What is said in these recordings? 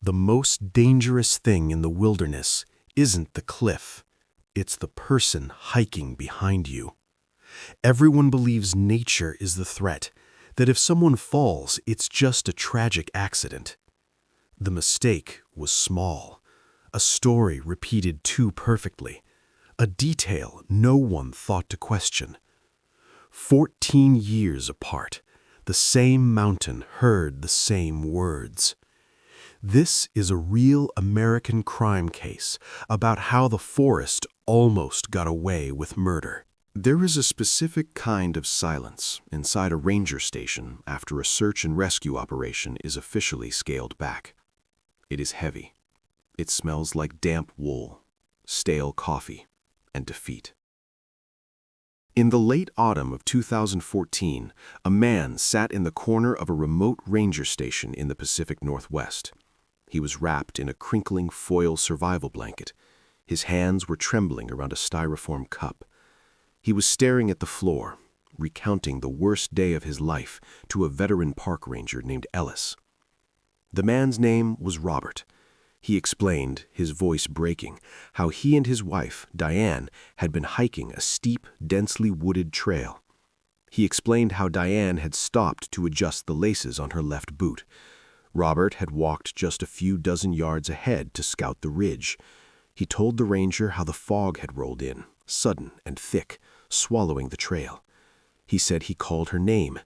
The most dangerous thing in the wilderness isn't the cliff. It's the person hiking behind you. Everyone believes nature is the threat, that if someone falls, it's just a tragic accident. The mistake was small, a story repeated too perfectly, a detail no one thought to question. 14 years apart, the same mountain heard the same words. This is a real American crime case about how the forest almost got away with murder. There is a specific kind of silence inside a ranger station after a search and rescue operation is officially scaled back. It is heavy. It smells like damp wool, stale coffee, and defeat. In the late autumn of 2014, a man sat in the corner of a remote ranger station in the Pacific Northwest. He was wrapped in a crinkling foil survival blanket. His hands were trembling around a styrofoam cup. He was staring at the floor, recounting the worst day of his life to a veteran park ranger named Ellis. The man's name was Robert. He explained, his voice breaking, how he and his wife, Diane, had been hiking a steep, densely wooded trail. He explained how Diane had stopped to adjust the laces on her left boot. Robert had walked just a few dozen yards ahead to scout the ridge. He told the ranger how the fog had rolled in, sudden and thick, swallowing the trail. He said he called her name.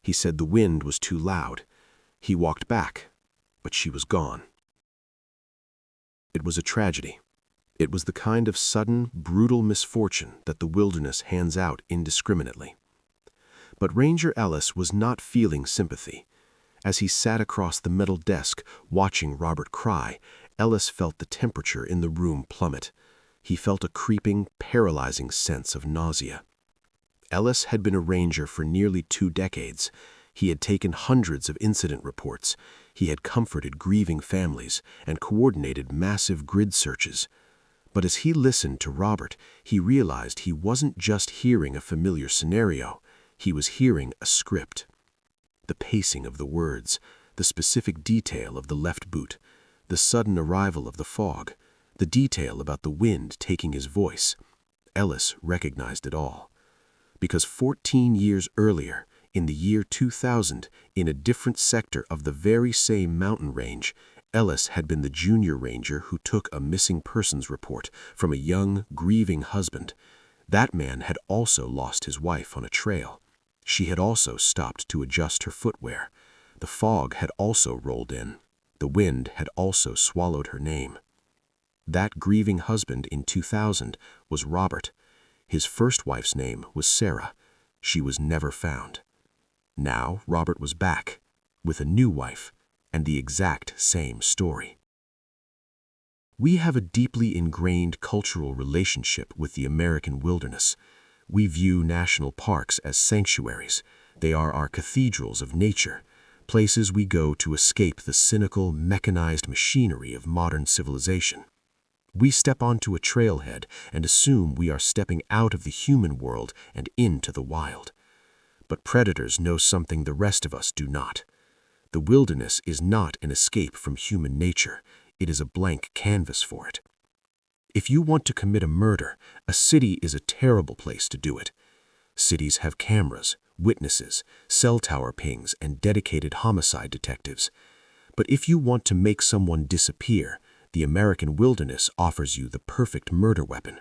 He said the wind was too loud. He walked back, but she was gone. It was a tragedy. It was the kind of sudden, brutal misfortune that the wilderness hands out indiscriminately. But Ranger Ellis was not feeling sympathy. As he sat across the metal desk, watching Robert cry, Ellis felt the temperature in the room plummet. He felt a creeping, paralyzing sense of nausea. Ellis had been a ranger for nearly 2 decades. He had taken hundreds of incident reports. He had comforted grieving families and coordinated massive grid searches. But as he listened to Robert, he realized he wasn't just hearing a familiar scenario. He was hearing a script. The pacing of the words, the specific detail of the left boot, the sudden arrival of the fog, the detail about the wind taking his voice. Ellis recognized it all. Because 14 years earlier, in the year 2000, in a different sector of the very same mountain range, Ellis had been the junior ranger who took a missing persons report from a young, grieving husband. That man had also lost his wife on a trail. She had also stopped to adjust her footwear. The fog had also rolled in. The wind had also swallowed her name. That grieving husband in 2000 was Robert. His first wife's name was Sarah. She was never found. Now Robert was back, with a new wife, and the exact same story. We have a deeply ingrained cultural relationship with the American wilderness. We view national parks as sanctuaries. They are our cathedrals of nature, places we go to escape the cynical, mechanized machinery of modern civilization. We step onto a trailhead and assume we are stepping out of the human world and into the wild. But predators know something the rest of us do not. The wilderness is not an escape from human nature. It is a blank canvas for it. If you want to commit a murder, a city is a terrible place to do it. Cities have cameras, witnesses, cell tower pings, and dedicated homicide detectives. But if you want to make someone disappear, the American wilderness offers you the perfect murder weapon.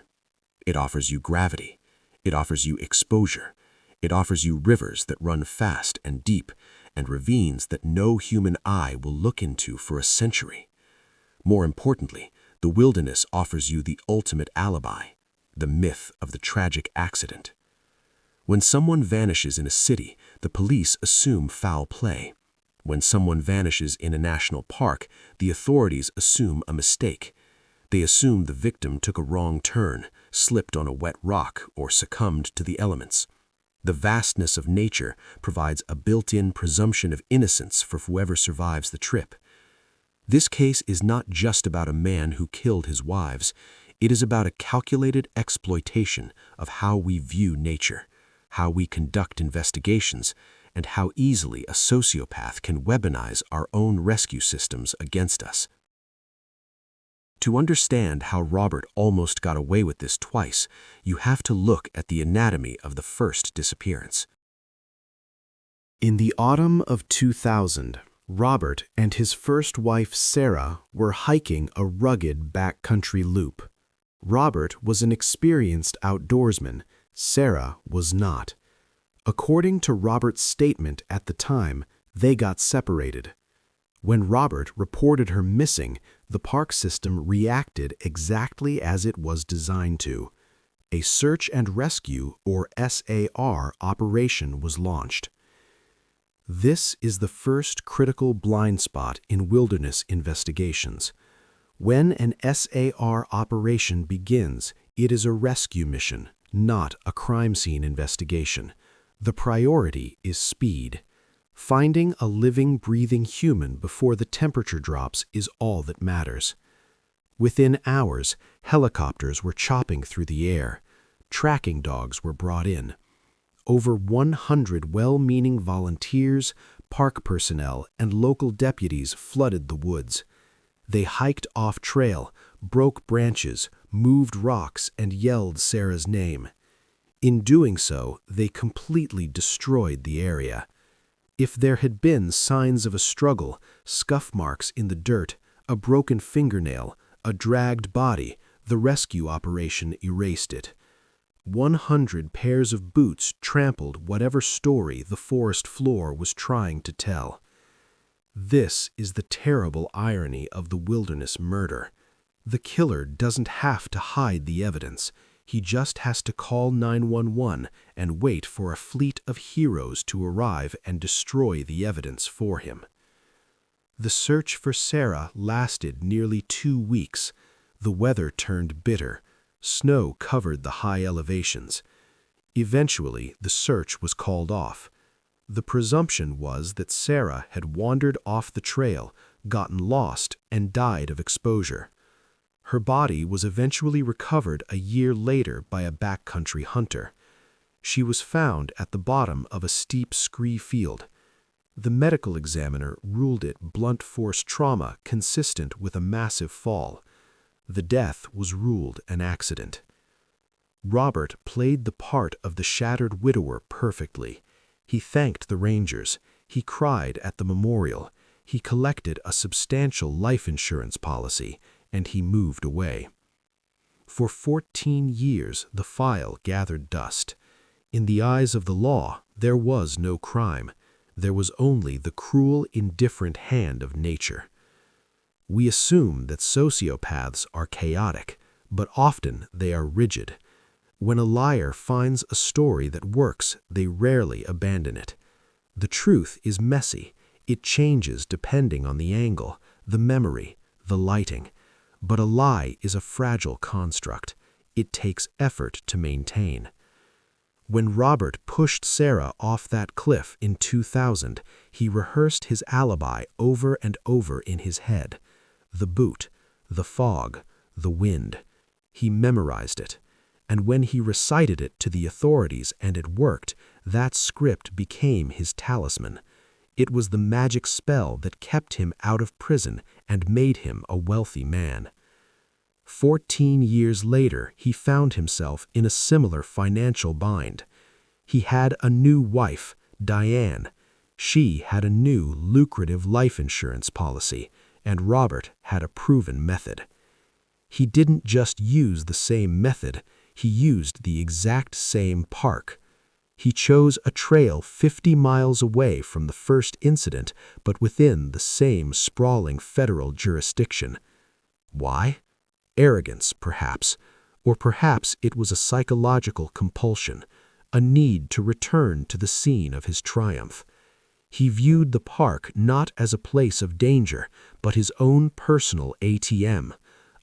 It offers you gravity. It offers you exposure. It offers you rivers that run fast and deep, and ravines that no human eye will look into for a century. More importantly, the wilderness offers you the ultimate alibi, the myth of the tragic accident. When someone vanishes in a city, the police assume foul play. When someone vanishes in a national park, the authorities assume a mistake. They assume the victim took a wrong turn, slipped on a wet rock, or succumbed to the elements. The vastness of nature provides a built-in presumption of innocence for whoever survives the trip. This case is not just about a man who killed his wives. It is about a calculated exploitation of how we view nature, how we conduct investigations, and how easily a sociopath can weaponize our own rescue systems against us. To understand how Robert almost got away with this twice, you have to look at the anatomy of the first disappearance. In the autumn of 2000, Robert and his first wife Sarah were hiking a rugged backcountry loop. Robert was an experienced outdoorsman, Sarah was not. According to Robert's statement at the time, they got separated. When Robert reported her missing, the park system reacted exactly as it was designed to. A search and rescue, or SAR, operation was launched. This is the first critical blind spot in wilderness investigations. When an SAR operation begins, it is a rescue mission, not a crime scene investigation. The priority is speed. Finding a living, breathing human before the temperature drops is all that matters. Within hours, helicopters were chopping through the air. Tracking dogs were brought in. Over 100 well-meaning volunteers, park personnel, and local deputies flooded the woods. They hiked off-trail, broke branches, moved rocks, and yelled Sarah's name. In doing so, they completely destroyed the area. If there had been signs of a struggle, scuff marks in the dirt, a broken fingernail, a dragged body, the rescue operation erased it. 100 pairs of boots trampled whatever story the forest floor was trying to tell. This is the terrible irony of the wilderness murder. The killer doesn't have to hide the evidence. He just has to call 911 and wait for a fleet of heroes to arrive and destroy the evidence for him. The search for Sarah lasted nearly 2 weeks. The weather turned bitter. Snow covered the high elevations. Eventually, the search was called off. The presumption was that Sarah had wandered off the trail, gotten lost, and died of exposure. Her body was eventually recovered a year later by a backcountry hunter. She was found at the bottom of a steep scree field. The medical examiner ruled it blunt force trauma consistent with a massive fall. The death was ruled an accident. Robert played the part of the shattered widower perfectly. He thanked the rangers. He cried at the memorial. He collected a substantial life insurance policy, and he moved away. For 14 years, the file gathered dust. In the eyes of the law, there was no crime. There was only the cruel, indifferent hand of nature. We assume that sociopaths are chaotic, but often they are rigid. When a liar finds a story that works, they rarely abandon it. The truth is messy. It changes depending on the angle, the memory, the lighting. But a lie is a fragile construct. It takes effort to maintain. When Robert pushed Sarah off that cliff in 2000, he rehearsed his alibi over and over in his head. The boot, the fog, the wind. He memorized it. And when he recited it to the authorities and it worked, that script became his talisman. It was the magic spell that kept him out of prison and made him a wealthy man. 14 years later, he found himself in a similar financial bind. He had a new wife, Diane. She had a new, lucrative life insurance policy, and Robert had a proven method. He didn't just use the same method, he used the exact same park. He chose a trail 50 miles away from the first incident, but within the same sprawling federal jurisdiction. Why? Arrogance, perhaps. Or perhaps it was a psychological compulsion, a need to return to the scene of his triumph. He viewed the park not as a place of danger, but his own personal ATM,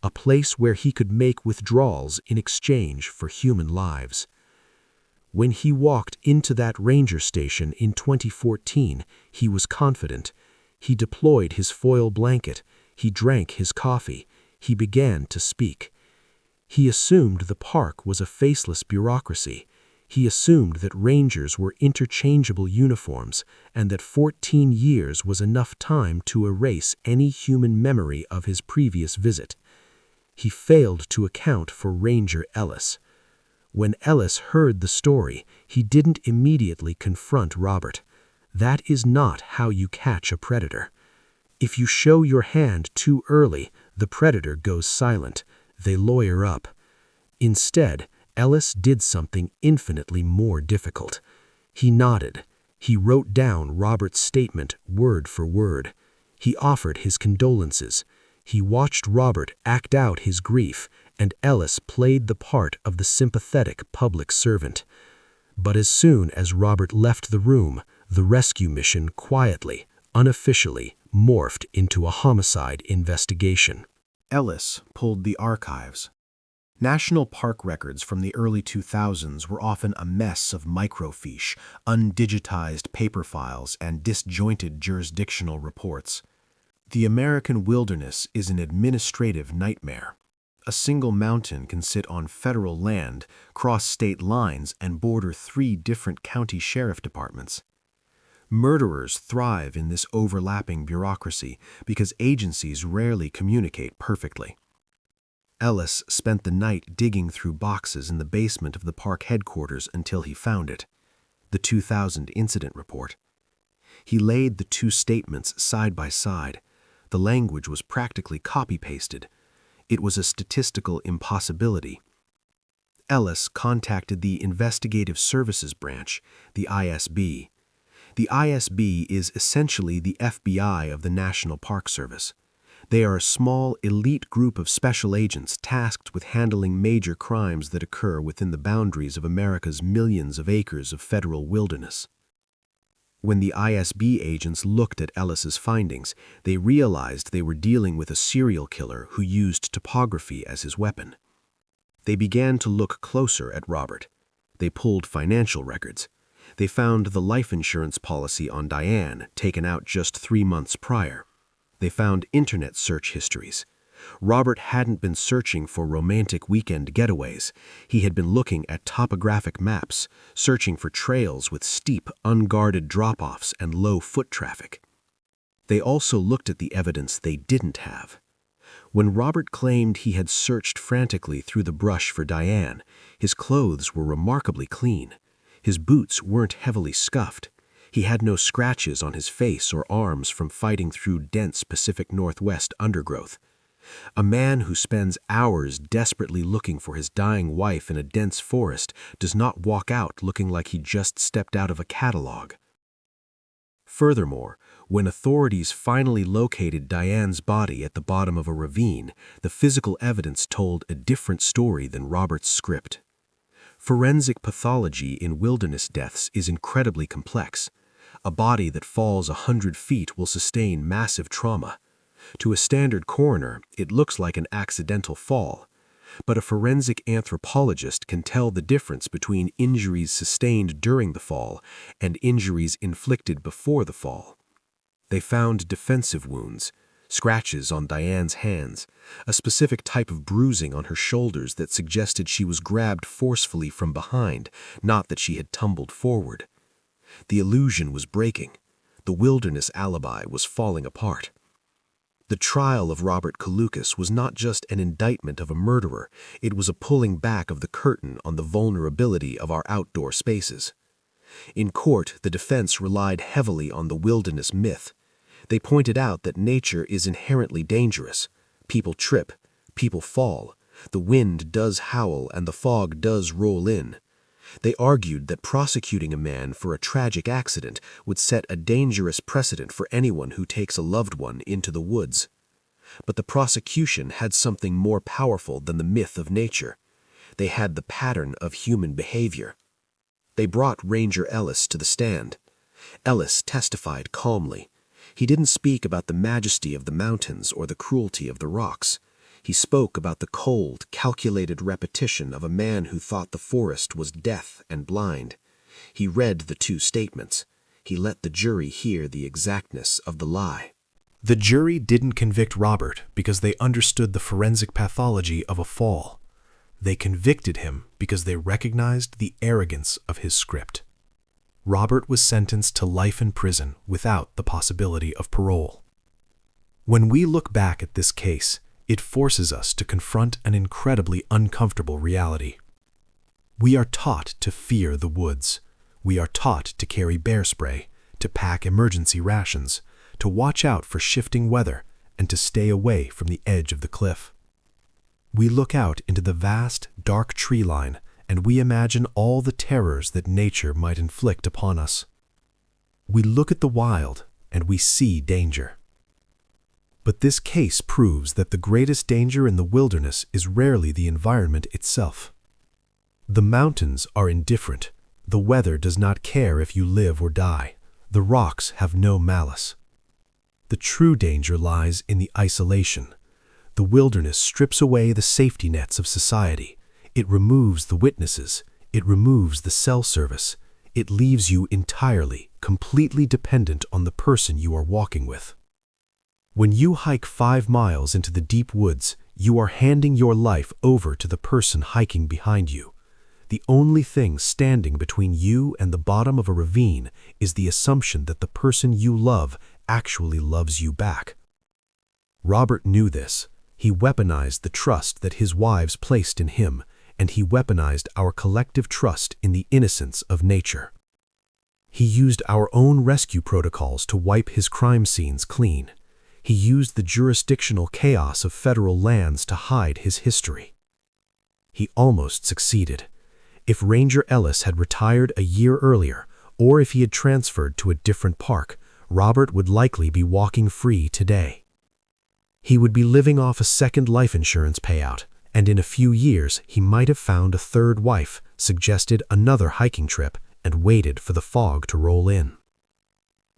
a place where he could make withdrawals in exchange for human lives. When he walked into that ranger station in 2014, he was confident. He deployed his foil blanket. He drank his coffee. He began to speak. He assumed the park was a faceless bureaucracy. He assumed that rangers were interchangeable uniforms and that 14 years was enough time to erase any human memory of his previous visit. he failed to account for Ranger Ellis. When Ellis heard the story, he didn't immediately confront Robert. That is not how you catch a predator. If you show your hand too early, the predator goes silent. They lawyer up. Instead, Ellis did something infinitely more difficult. He nodded. He wrote down Robert's statement word for word. He offered his condolences. He watched Robert act out his grief, and Ellis played the part of the sympathetic public servant. But as soon as Robert left the room, the rescue mission quietly, unofficially, morphed into a homicide investigation. Ellis pulled the archives. National park records from the early 2000s were often a mess of microfiche, undigitized paper files, and disjointed jurisdictional reports. The American wilderness is an administrative nightmare. A single mountain can sit on federal land, cross state lines, and border 3 different county sheriff departments. Murderers thrive in this overlapping bureaucracy because agencies rarely communicate perfectly. Ellis spent the night digging through boxes in the basement of the park headquarters until he found it, the 2000 incident report. He laid the 2 statements side by side. The language was practically copy-pasted. It was a statistical impossibility. Ellis contacted the Investigative Services Branch, the ISB. The ISB is essentially the FBI of the National Park Service. They are a small, elite group of special agents tasked with handling major crimes that occur within the boundaries of America's millions of acres of federal wilderness. When the ISB agents looked at Ellis's findings, they realized they were dealing with a serial killer who used topography as his weapon. They began to look closer at Robert. They pulled financial records. They found the life insurance policy on Diane, taken out just 3 months prior. They found internet search histories. Robert hadn't been searching for romantic weekend getaways. He had been looking at topographic maps, searching for trails with steep, unguarded drop-offs and low foot traffic. They also looked at the evidence they didn't have. When Robert claimed he had searched frantically through the brush for Diane, his clothes were remarkably clean. His boots weren't heavily scuffed. He had no scratches on his face or arms from fighting through dense Pacific Northwest undergrowth. A man who spends hours desperately looking for his dying wife in a dense forest does not walk out looking like he just stepped out of a catalog. Furthermore, when authorities finally located Diane's body at the bottom of a ravine, the physical evidence told a different story than Robert's script. Forensic pathology in wilderness deaths is incredibly complex. A body that falls 100 feet will sustain massive trauma. To a standard coroner, it looks like an accidental fall. But a forensic anthropologist can tell the difference between injuries sustained during the fall and injuries inflicted before the fall. They found defensive wounds, scratches on Diane's hands, a specific type of bruising on her shoulders that suggested she was grabbed forcefully from behind, not that she had tumbled forward. The illusion was breaking. The wilderness alibi was falling apart. The trial of Robert Kalukas was not just an indictment of a murderer, it was a pulling back of the curtain on the vulnerability of our outdoor spaces. In court, the defense relied heavily on the wilderness myth. They pointed out that nature is inherently dangerous. People trip, people fall, the wind does howl and the fog does roll in. They argued that prosecuting a man for a tragic accident would set a dangerous precedent for anyone who takes a loved one into the woods. But the prosecution had something more powerful than the myth of nature. They had the pattern of human behavior. They brought Ranger Ellis to the stand. Ellis testified calmly. He didn't speak about the majesty of the mountains or the cruelty of the rocks. He spoke about the cold, calculated repetition of a man who thought the forest was deaf and blind. He read the 2 statements. He let the jury hear the exactness of the lie. The jury didn't convict Robert because they understood the forensic pathology of a fall. They convicted him because they recognized the arrogance of his script. Robert was sentenced to life in prison without the possibility of parole. When we look back at this case, It forces us to confront an incredibly uncomfortable reality. We are taught to fear the woods. We are taught to carry bear spray, to pack emergency rations, to watch out for shifting weather, and to stay away from the edge of the cliff. We look out into the vast, dark tree line, and we imagine all the terrors that nature might inflict upon us. We look at the wild, and we see danger. But this case proves that the greatest danger in the wilderness is rarely the environment itself. The mountains are indifferent. The weather does not care if you live or die. The rocks have no malice. The true danger lies in the isolation. The wilderness strips away the safety nets of society. It removes the witnesses. It removes the cell service. It leaves you entirely, completely dependent on the person you are walking with. When you hike 5 miles into the deep woods, you are handing your life over to the person hiking behind you. The only thing standing between you and the bottom of a ravine is the assumption that the person you love actually loves you back. Robert knew this. He weaponized the trust that his wives placed in him, and he weaponized our collective trust in the innocence of nature. He used our own rescue protocols to wipe his crime scenes clean. He used the jurisdictional chaos of federal lands to hide his history. He almost succeeded. If Ranger Ellis had retired a year earlier, or if he had transferred to a different park, Robert would likely be walking free today. He would be living off a second life insurance payout, and in a few years he might have found a third wife, suggested another hiking trip, and waited for the fog to roll in.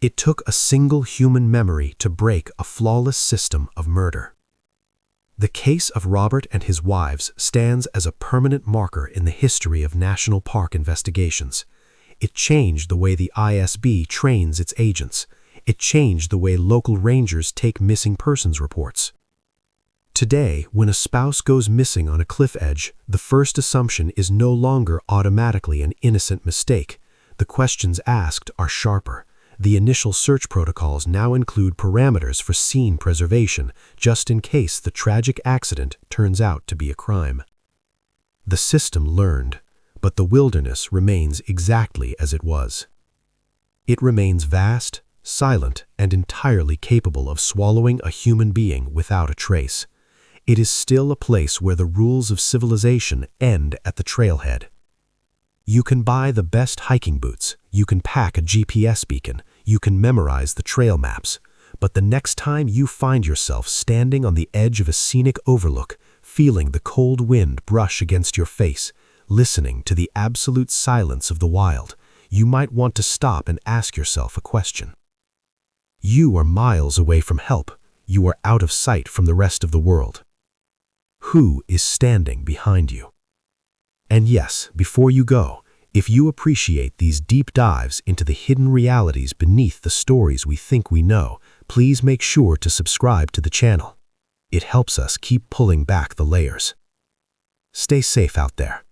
It took a single human memory to break a flawless system of murder. The case of Robert and his wives stands as a permanent marker in the history of national park investigations. It changed the way the ISB trains its agents. It changed the way local rangers take missing persons reports. Today, when a spouse goes missing on a cliff edge, the first assumption is no longer automatically an innocent mistake. The questions asked are sharper. The initial search protocols now include parameters for scene preservation, just in case the tragic accident turns out to be a crime. The system learned, but the wilderness remains exactly as it was. It remains vast, silent, and entirely capable of swallowing a human being without a trace. It is still a place where the rules of civilization end at the trailhead. You can buy the best hiking boots, you can pack a GPS beacon, you can memorize the trail maps, but the next time you find yourself standing on the edge of a scenic overlook, feeling the cold wind brush against your face, listening to the absolute silence of the wild, you might want to stop and ask yourself a question. You are miles away from help. You are out of sight from the rest of the world. Who is standing behind you? And yes, before you go, if you appreciate these deep dives into the hidden realities beneath the stories we think we know, please make sure to subscribe to the channel. It helps us keep pulling back the layers. Stay safe out there.